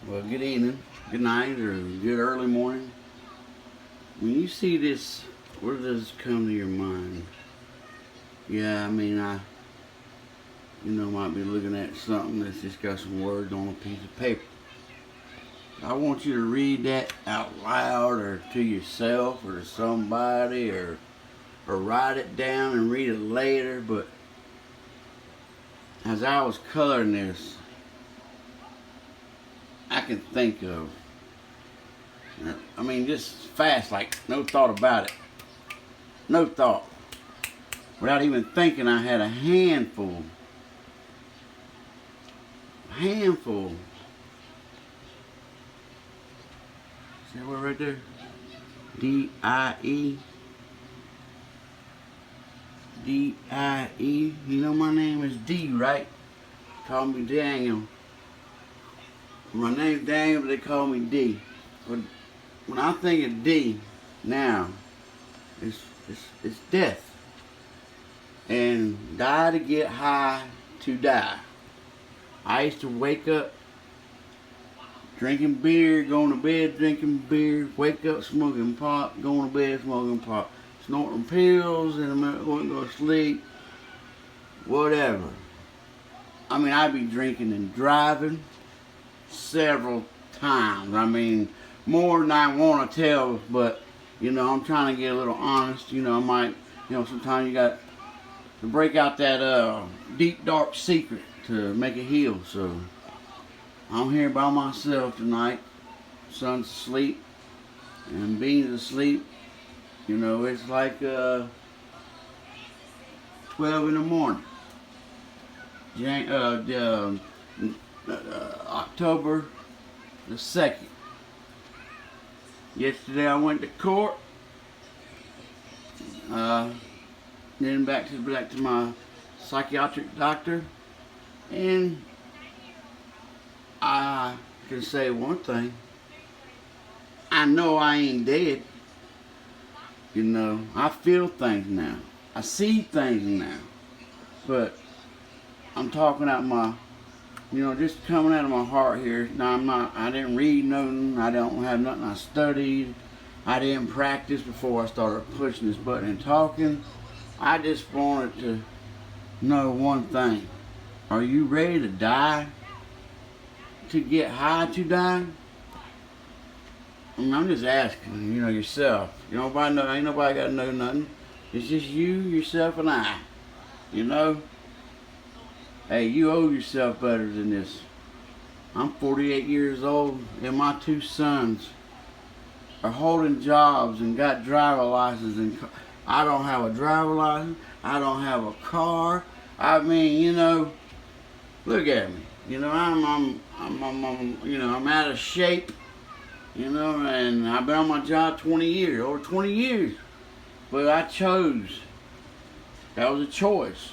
Well, good evening, good night, or good early morning. When you see this, what does this come to your mind? Yeah, might be looking at something that's just got some words on a piece of paper. I want you to read that out loud or to yourself or to somebody or write it down and read it later. But as I was coloring this, I can think of, just fast, like no thought about it. No thought. Without even thinking, I had a handful. Handful. See that word right there? D-I-E. D-I-E. You know my name is D, right? Call me Daniel. My name's Daniel, but they call me D. But when I think of D now, it's death. And die to get high to die. I used to wake up drinking beer, going to bed drinking beer, wake up smoking pot, going to bed smoking pot, snorting pills, and I wouldn't go to sleep, whatever. I'd be drinking and driving several times. More than I want to tell, but, I'm trying to get a little honest. Sometimes you got to break out that deep, dark secret to make it heal. So I'm here by myself tonight. Son's asleep and Bean's asleep. It's like 12 in the morning. October the 2nd. Yesterday I went to court. Then back to my psychiatric doctor, and I can say one thing. I know I ain't dead. I feel things now. I see things now. But I'm talking out my, just coming out of my heart here. Now I didn't read nothing. I don't have nothing I studied. I didn't practice before I started pushing this button and talking. I just wanted to know one thing. Are you ready to die? To get high to die? I'm just asking, yourself. Ain't nobody got to know nothing. It's just you, yourself, and I. Hey, you owe yourself better than this. I'm 48 years old, and my two sons are holding jobs and got driver licenses, and I don't have a driver license. I don't have a car. Look at me. I'm out of shape. And I've been on my job over 20 years. But I chose. That was a choice.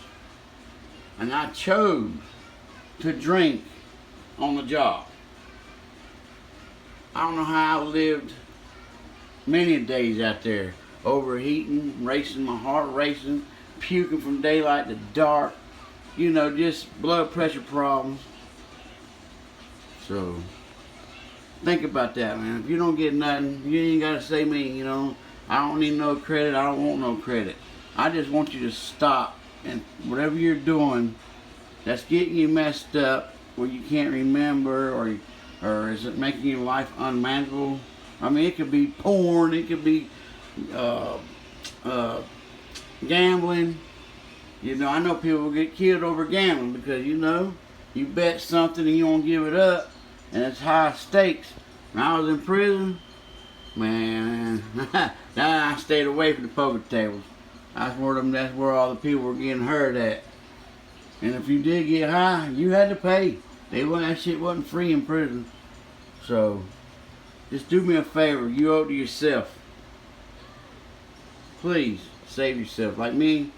And I chose to drink on the job. I don't know how I lived many days out there, overheating, racing, my heart racing, puking from daylight to dark, just blood pressure problems. So think about that, man. If you don't get nothing, you ain't gotta say me. I don't need no credit. I don't want no credit. I just want you to stop, and whatever you're doing that's getting you messed up, where you can't remember, or is it making your life unmanageable? It could be porn. It could be gambling. I know people get killed over gambling because, you bet something and you won't give it up, and it's high stakes. When I was in prison, man, I stayed away from the poker tables. That's where all the people were getting hurt at. And if you did get high, you had to pay. That shit wasn't free in prison. So just do me a favor. You owe it to yourself. Please save yourself. Like me,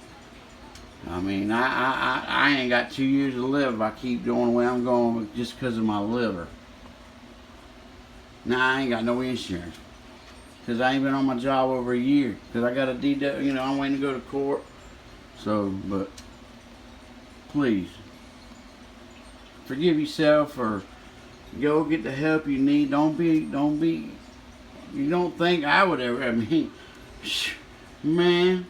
I ain't got 2 years to live if I keep going the way I'm going just because of my liver. Now I ain't got no insurance because I ain't been on my job over a year because I got a DW. I'm waiting to go to court. So, but please forgive yourself or Go get the help you need. Don't be. You don't think I would ever? I mean, man,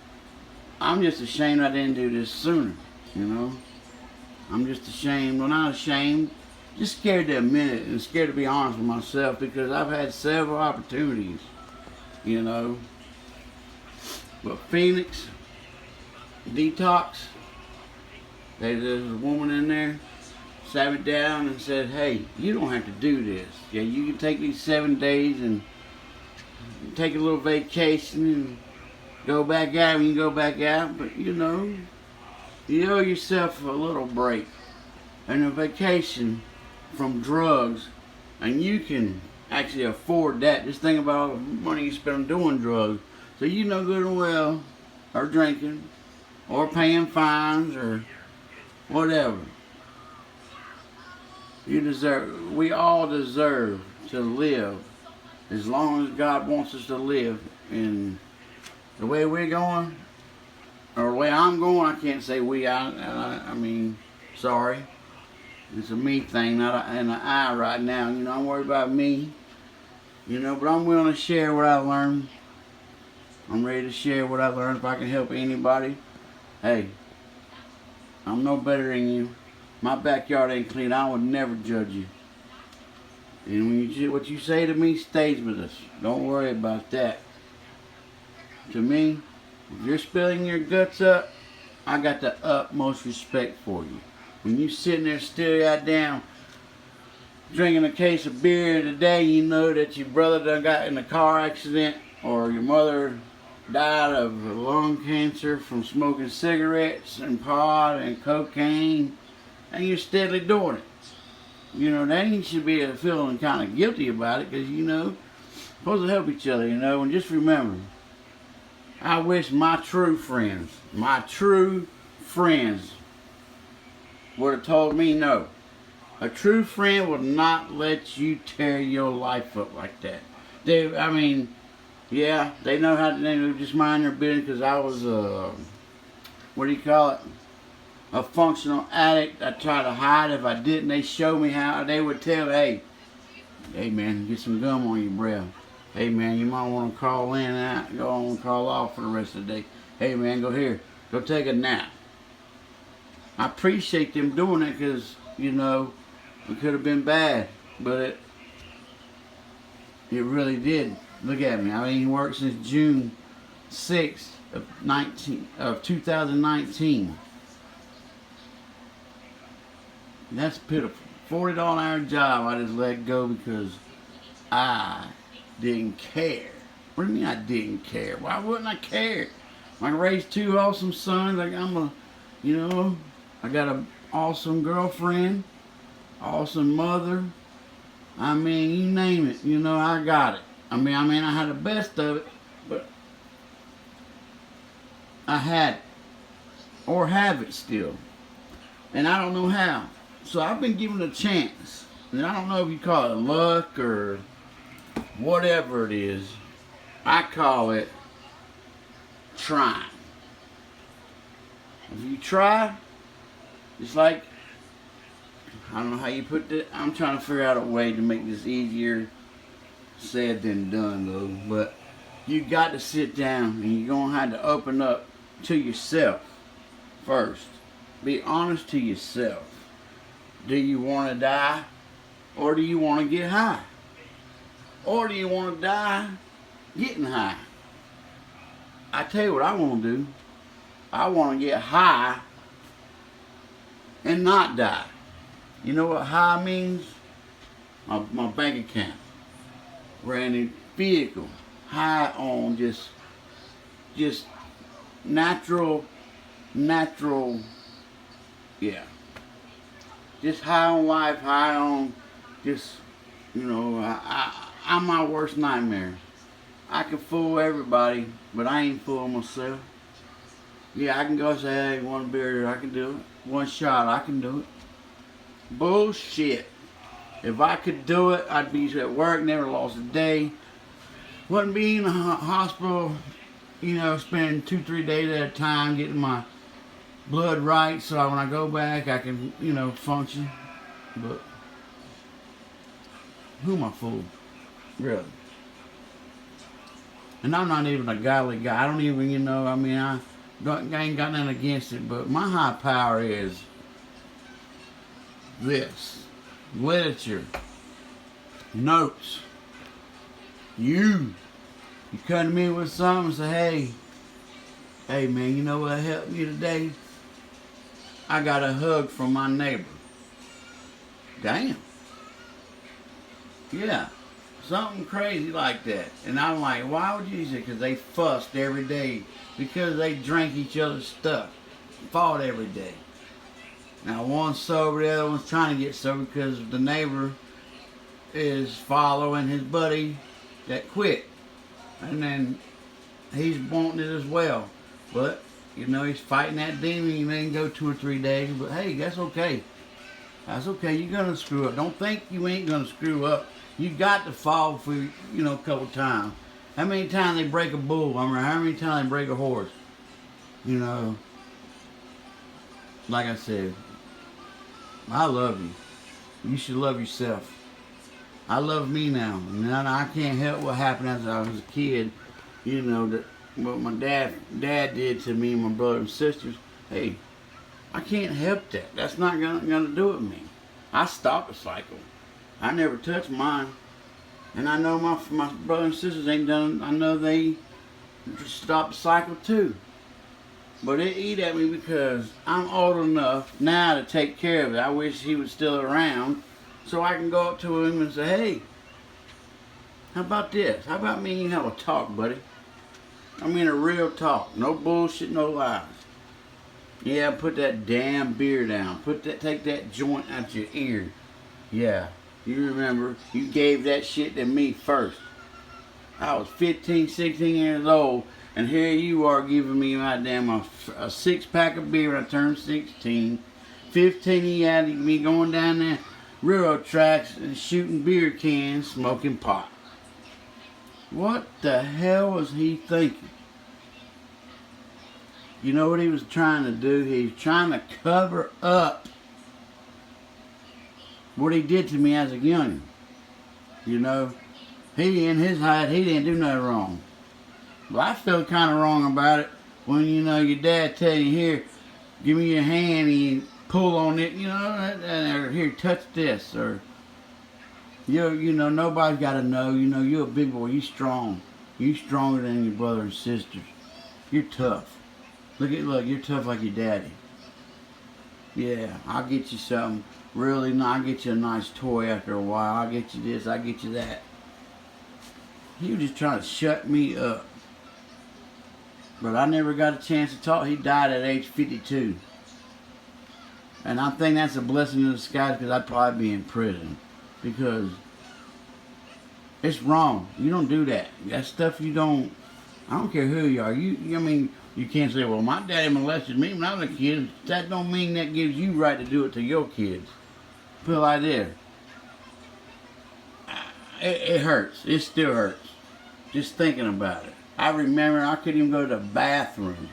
I'm just ashamed I didn't do this sooner. You know, I'm just ashamed. Well, not ashamed. Just scared to admit it and scared to be honest with myself because I've had several opportunities. You know, but Phoenix Detox. There's a woman in there, sat me down and said, hey, you don't have to do this. Yeah, you can take these 7 days and take a little vacation and go back out when you go back out. But, you know, you owe yourself a little break and a vacation from drugs. And you can actually afford that. Just think about all the money you spend on doing drugs. So you know good and well, or drinking, or paying fines, or whatever. We all deserve to live as long as God wants us to live. And the way we're going, or the way I'm going, I can't say we, I mean, sorry. It's a me thing, not an I right now. You know, I'm worried about me. You know, but I'm willing to share what I learned. I'm ready to share what I learned. If I can help anybody, hey, I'm no better than you. My backyard ain't clean. I would never judge you. And when what you say to me stays with us. Don't worry about that. To me, if you're spilling your guts up, I got the utmost respect for you. When you sitting there still goddamn drinking a case of beer today, you know that your brother done got in a car accident or your mother died of lung cancer from smoking cigarettes and pot and cocaine, and you're steadily doing it. You know, then you should be feeling kind of guilty about it because, you know, supposed to help each other, you know. And just remember, I wish my true friends would have told me no. A true friend will not let you tear your life up like that. Yeah, they know how to, they just mind their business because I was a functional addict. I tried to hide. If I didn't, they showed me how. They would tell, hey man, get some gum on your breath. Hey man, you might want to call in and out, go on and call off for the rest of the day. Hey man, go take a nap. I appreciate them doing it because, you know, it could have been bad, but it really did. Look at me. I mean, worked since June 6th of 2019. That's pitiful. $40 an hour job I just let go because I didn't care. What do you mean I didn't care? Why wouldn't I care? I raised 2 awesome sons. I got an awesome girlfriend, awesome mother. I mean, you name it. You know, I got it. I mean, I had the best of it, but I had it, or have it still, and I don't know how. So I've been given a chance, and I don't know if you call it luck or whatever it is. I call it trying. If you try, it's like, I don't know how you put that. I'm trying to figure out a way to make this easier said than done, though. But you got to sit down and you're going to have to open up to yourself first. Be honest to yourself. Do you want to die, or do you want to get high? Or do you want to die getting high? I tell you what I want to do. I want to get high and not die. You know what high means? My bank account. Ran a vehicle. High on just natural, yeah. Just high on life, high on just, you know, I'm my worst nightmare. I can fool everybody, but I ain't fooling myself. Yeah, I can go say, hey, 1 beer, I can do it. 1 shot, I can do it. Bullshit. If I could do it, I'd be at work, never lost a day. Wouldn't be in the hospital, you know, spending 2-3 days at a time getting my blood right so when I go back I can, you know, function. But Who am I fooling? Really? And I'm not even a godly guy. I don't even, I ain't got nothing against it, but my high power is this. Literature. Notes. You come to me with something and say, hey man, you know what helped me today? I got a hug from my neighbor. Damn. Yeah. Something crazy like that. And I'm like, why would you say? Because they fussed every day. Because they drank each other's stuff. Fought every day. Now one's sober, the other one's trying to get sober because the neighbor is following his buddy that quit. And then he's wanting it as well. But, he's fighting that demon. He may go 2 or 3 days. But hey, that's okay. That's okay. You're going to screw up. Don't think you ain't going to screw up. You got to fall for, a couple times. How many times they break a bull? I mean, how many times they break a horse? Like I said, I love you. You should love yourself. I love me now. And I can't help what happened as I was a kid. That what my dad did to me and my brothers and sisters. Hey, I can't help that. That's not gonna do it with me. I stopped the cycle. I never touched mine. And I know my brothers and sisters ain't done. I know they just stopped the cycle too. But it eat at me because I'm old enough now to take care of it. I wish he was still around so I can go up to him and say, hey, how about this? How about me and you have a talk, buddy? I mean a real talk. No bullshit, no lies. Yeah, put that damn beer down. Take that joint out your ear. Yeah, you remember, you gave that shit to me first. I was 15, 16 years old, and here you are giving me my damn a 6-pack of beer when I turned 16. 15, he had me going down there railroad tracks and shooting beer cans, smoking pot. What the hell was he thinking? You know what he was trying to do? He was trying to cover up what he did to me as a youngin'. He in his head, he didn't do nothing wrong. Well, I feel kind of wrong about it when, your dad tell you, here, give me your hand and you pull on it, or here, touch this, or, nobody's got to know, you're a big boy, you strong. You stronger than your brother and sisters. You're tough. Look, you're tough like your daddy. Yeah, I'll get you something really nice. I'll get you a nice toy after a while. I'll get you this, I'll get you that. He was just trying to shut me up. But I never got a chance to talk. He died at age 52. And I think that's a blessing in disguise because I'd probably be in prison. Because it's wrong. You don't do that. That's stuff you don't... I don't care who you are. You can't say, well, my daddy molested me when I was a kid. That don't mean that gives you right to do it to your kids. Put it like this. It hurts. It still hurts. Just thinking about it. I remember I couldn't even go to the bathroom.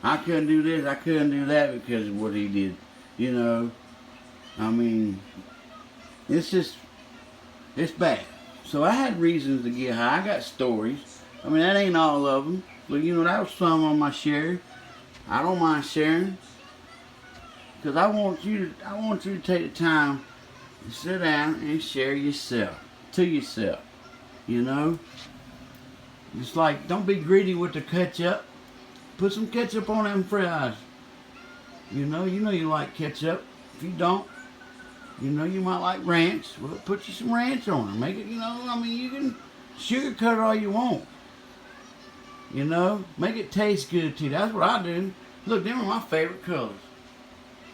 I couldn't do this. I couldn't do that because of what he did. It's bad. So I had reasons to get high. I got stories. That ain't all of them. But that was some on my share. I don't mind sharing. Because I want you to take the time to sit down and share yourself. To yourself. It's like, don't be greedy with the ketchup. Put some ketchup on them fries. You like ketchup. If you don't, you might like ranch. Well, put you some ranch on it. Make it, you can sugarcoat it all you want. Make it taste good to you. That's what I do. Look, them are my favorite colors.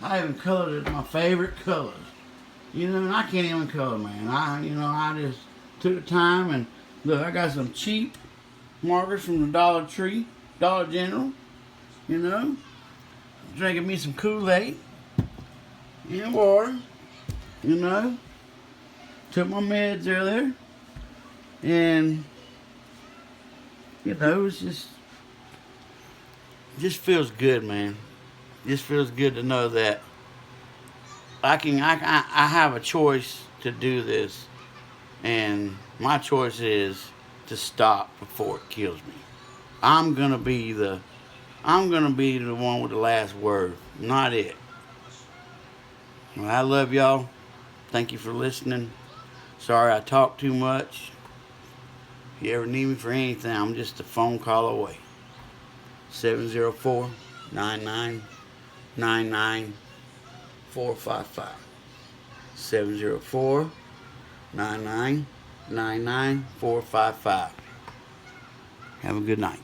I even colored it my favorite colors. And I can't even color, man. I just took the time and look, I got some cheap markers from the Dollar Tree, Dollar General. Drinking me some Kool-Aid and water. Took my meds earlier. And it's just feels good, man. Just feels good to know that I have a choice to do this. And my choice is to stop before it kills me. I'm gonna be the one with the last word, not it. Well, I love y'all. Thank you for listening. Sorry I talk too much. If you ever need me for anything, I'm just a phone call away. 704-999-455. 704-999-455. Have a good night.